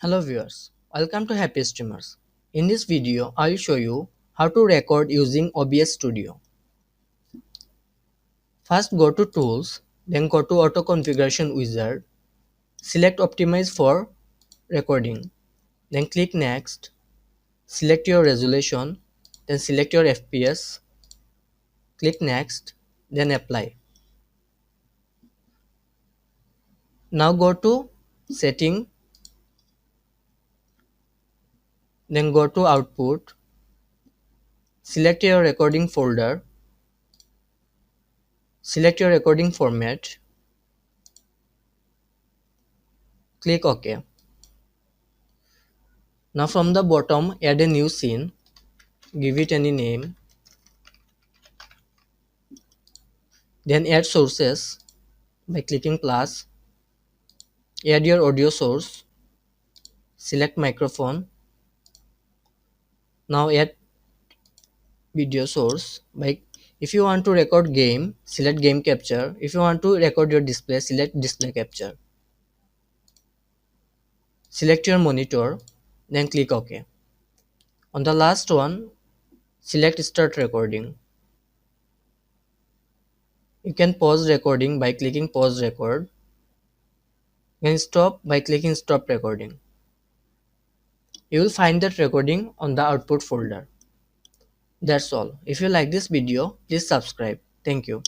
Hello viewers, welcome to Happy Streamers. In this video, I will show you how to record using OBS Studio. First go to Tools, then go to Auto Configuration Wizard, select Optimize for Recording, then click Next, select your resolution, then select your FPS, click Next, then Apply. Now go to Setting, then go to Output, select your recording folder, select your recording format, click OK. Now from the bottom, add a new scene, give it any name, then add sources by clicking plus, add your audio source, select microphone, now add video source by if you want to record game, select game capture, if you want to record your display, select display capture, select your monitor, then click OK. On the last one, select start recording. You can pause recording by clicking pause record, then stop by clicking stop recording. You will find that recording on the output folder. That's all. If you like this video, please subscribe. Thank you.